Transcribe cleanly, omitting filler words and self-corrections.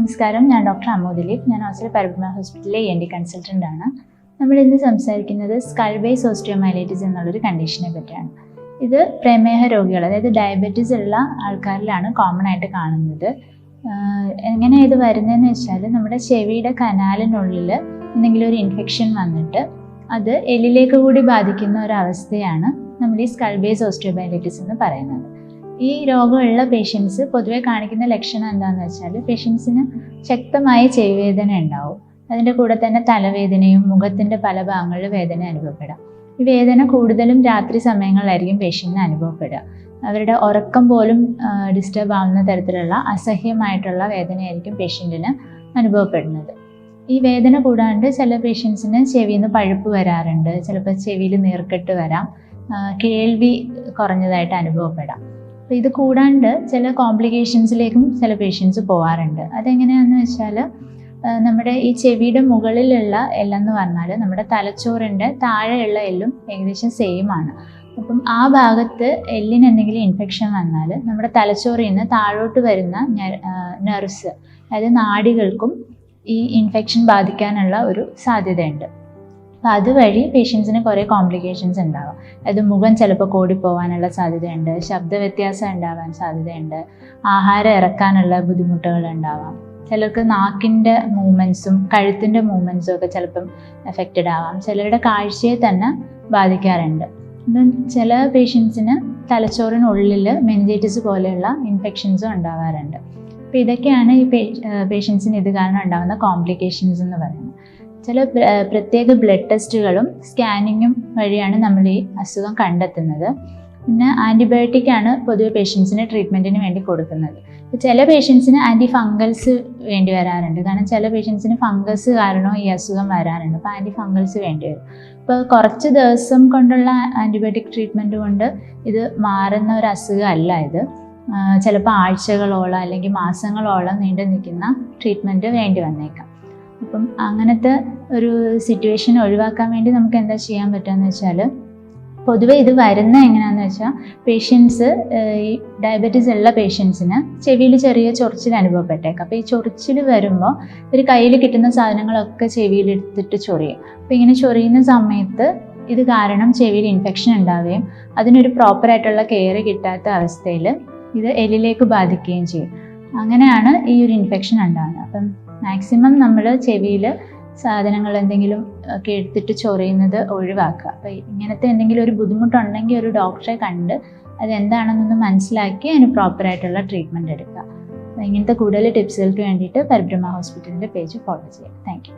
നമസ്കാരം, ഞാൻ ഡോക്ടർ അമു ദിലീപ്. ഞാൻ ഓസ്ട്രേലിയ പരബ്രഹ്മ ഹോസ്പിറ്റലിലെ ENT കൺസൾട്ടൻ്റ് ആണ്. നമ്മൾ ഇന്ന് സംസാരിക്കുന്നത് സ്കൾ ബേസ് ഓസ്റ്റിയോമൈലൈറ്റിസ് എന്നുള്ളൊരു കണ്ടീഷനെ പറ്റിയാണ്. ഇത് പ്രമേഹ രോഗികൾ, അതായത് ഡയബറ്റീസ് ഉള്ള ആൾക്കാരിലാണ് കോമൺ ആയിട്ട് കാണുന്നത്. എങ്ങനെ ഇത് വരുന്നതെന്ന് വെച്ചാൽ, നമ്മുടെ ചെവിയുടെ കനാലിനുള്ളിൽ എന്തെങ്കിലും ഒരു ഇൻഫെക്ഷൻ വന്നിട്ട് അത് എല്ലിലേക്ക് കൂടി ബാധിക്കുന്ന ഒരവസ്ഥയാണ് നമ്മൾ ഈ സ്കൾ ബേസ് ഓസ്റ്റിയോമൈലൈറ്റിസ് എന്ന് പറയുന്നത്. ഈ രോഗമുള്ള പേഷ്യൻസ് പൊതുവെ കാണിക്കുന്ന ലക്ഷണം എന്താണെന്ന് വെച്ചാൽ, പേഷ്യൻസിന് ശക്തമായ ചെവിവേദന ഉണ്ടാവും. അതിൻ്റെ കൂടെ തന്നെ തലവേദനയും മുഖത്തിൻ്റെ പല ഭാഗങ്ങളിൽ വേദന അനുഭവപ്പെടാം. ഈ വേദന കൂടുതലും രാത്രി സമയങ്ങളിലായിരിക്കും പേഷ്യൻറ്റിന് അനുഭവപ്പെടുക. അവരുടെ ഉറക്കം പോലും ഡിസ്റ്റർബ് ആവുന്ന തരത്തിലുള്ള അസഹ്യമായിട്ടുള്ള വേദനയായിരിക്കും പേഷ്യൻറ്റിന് അനുഭവപ്പെടുന്നത്. ഈ വേദന കൂടാണ്ട് ചില പേഷ്യൻസിന് ചെവിയിൽ നിന്ന് പഴുപ്പ് വരാറുണ്ട്, ചിലപ്പോൾ ചെവിയിൽ നീർക്കെട്ട് വരാം, കേൾവി കുറഞ്ഞതായിട്ട് അനുഭവപ്പെടാം. അപ്പോൾ ഇത് കൂടാണ്ട് ചില കോംപ്ലിക്കേഷൻസിലേക്കും ചില പേഷ്യൻസ് പോകാറുണ്ട്. അതെങ്ങനെയാണെന്ന് വെച്ചാൽ, നമ്മുടെ ഈ ചെവിയുടെ മുകളിലുള്ള എല്ലെന്ന് പറഞ്ഞാൽ നമ്മുടെ തലച്ചോറിൻ്റെ താഴെയുള്ള എല്ലും ഏകദേശം സെയിം ആണ്. അപ്പം ആ ഭാഗത്ത് എല്ലിന് എന്തെങ്കിലും ഇൻഫെക്ഷൻ വന്നാൽ നമ്മുടെ തലച്ചോറിൽ നിന്ന് താഴോട്ട് വരുന്ന നെർവ്സ്, അതായത് നാഡികൾക്കും ഈ ഇൻഫെക്ഷൻ ബാധിക്കാനുള്ള ഒരു സാധ്യതയുണ്ട്. അപ്പോൾ അതുവഴി പേഷ്യൻസിന് കുറേ കോംപ്ലിക്കേഷൻസ് ഉണ്ടാവാം. അതായത് മുഖം ചിലപ്പോൾ കോടിപ്പോവാനുള്ള സാധ്യതയുണ്ട്, ശബ്ദ വ്യത്യാസം ഉണ്ടാവാൻ സാധ്യതയുണ്ട്, ആഹാരം ഇറക്കാനുള്ള ബുദ്ധിമുട്ടുകൾ ഉണ്ടാവാം. ചിലർക്ക് നാക്കിൻ്റെ മൂവ്മെൻറ്റ്സും കഴുത്തിൻ്റെ മൂവ്മെൻറ്റ്സും ഒക്കെ ചിലപ്പം എഫക്റ്റഡ് ആവാം. ചിലരുടെ കാഴ്ചയെ തന്നെ ബാധിക്കാറുണ്ട്. ചില പേഷ്യൻസിന് തലച്ചോറിനുള്ളിൽ മെനിഞ്ചൈറ്റിസ് പോലെയുള്ള ഇൻഫെക്ഷൻസും ഉണ്ടാവാറുണ്ട്. അപ്പോൾ ഇതൊക്കെയാണ് ഈ പേഷ്യൻസിന് ഇത് കാരണം ഉണ്ടാകുന്ന കോംപ്ലിക്കേഷൻസ് എന്ന് പറയുന്നത്. ചില പ്രത്യേക ബ്ലഡ് ടെസ്റ്റുകളും സ്കാനിങ്ങും വഴിയാണ് നമ്മൾ ഈ അസുഖം കണ്ടെത്തുന്നത്. പിന്നെ ആൻറ്റിബയോട്ടിക്കാണ് പൊതുവെ പേഷ്യൻസിന് ട്രീറ്റ്മെൻറ്റിന് വേണ്ടി കൊടുക്കുന്നത്. ചില പേഷ്യൻസിന് ആൻറ്റി ഫംഗൽസ് വേണ്ടി വരാറുണ്ട്. കാരണം ചില പേഷ്യൻസിന് ഫംഗസ് കാരണം ഈ അസുഖം വരാറുണ്ട്. അപ്പോൾ ആൻറ്റി ഫംഗൽസ് വേണ്ടി വരും. ഇപ്പോൾ കുറച്ച് ദിവസം കൊണ്ടുള്ള ആൻറ്റിബയോട്ടിക് ട്രീറ്റ്മെൻറ്റ് കൊണ്ട് ഇത് മാറുന്ന ഒരു അസുഖമല്ല ഇത്. ചിലപ്പോൾ ആഴ്ചകളോളം അല്ലെങ്കിൽ മാസങ്ങളോളം നീണ്ടു നിൽക്കുന്ന ട്രീറ്റ്മെൻറ്റ് വേണ്ടി വന്നേക്കാം. അപ്പം അങ്ങനത്തെ ഒരു സിറ്റുവേഷൻ ഒഴിവാക്കാൻ വേണ്ടി നമുക്ക് എന്താ ചെയ്യാൻ പറ്റുകയെന്ന് വെച്ചാൽ, പൊതുവെ ഇത് വരുന്ന എങ്ങനെയാണെന്ന് വെച്ചാൽ, പേഷ്യൻസ് ഈ ഡയബറ്റീസ് ഉള്ള പേഷ്യൻസിന് ചെവിയിൽ ചെറിയ ചൊറിച്ചിൽ അനുഭവപ്പെട്ടേക്കാം. അപ്പോൾ ഈ ചൊറിച്ചിൽ വരുമ്പോൾ ഒരു കയ്യിൽ കിട്ടുന്ന സാധനങ്ങളൊക്കെ ചെവിയിൽ എടുത്തിട്ട് ചൊറിയും. അപ്പോൾ ഇങ്ങനെ ചൊറിയുന്ന സമയത്ത് ഇത് കാരണം ചെവിയിൽ ഇൻഫെക്ഷൻ ഉണ്ടാവുകയും അതിനൊരു പ്രോപ്പറായിട്ടുള്ള കെയർ കിട്ടാത്ത അവസ്ഥയിൽ ഇത് എല്ലിലേക്ക് ബാധിക്കുകയും ചെയ്യും. അങ്ങനെയാണ് ഈ ഒരു ഇൻഫെക്ഷൻ ഉണ്ടാകുന്നത്. അപ്പം മാക്സിമം നമ്മൾ ചെവിയിൽ സാധനങ്ങൾ എന്തെങ്കിലും ഒക്കെ എടുത്തിട്ട് ചൊറിയുന്നത് ഒഴിവാക്കുക. അപ്പോൾ ഇങ്ങനത്തെ എന്തെങ്കിലും ഒരു ബുദ്ധിമുട്ടുണ്ടെങ്കിൽ ഒരു ഡോക്ടറെ കണ്ട് അതെന്താണെന്നൊന്ന് മനസ്സിലാക്കി അതിന് പ്രോപ്പറായിട്ടുള്ള ട്രീറ്റ്മെൻറ്റ് എടുക്കുക. ഇങ്ങനത്തെ കൂടുതൽ ടിപ്സുകൾക്ക് വേണ്ടിയിട്ട് പരബ്രഹ്മ ഹോസ്പിറ്റലിൻ്റെ പേജ് ഫോളോ ചെയ്യുക. Thank you.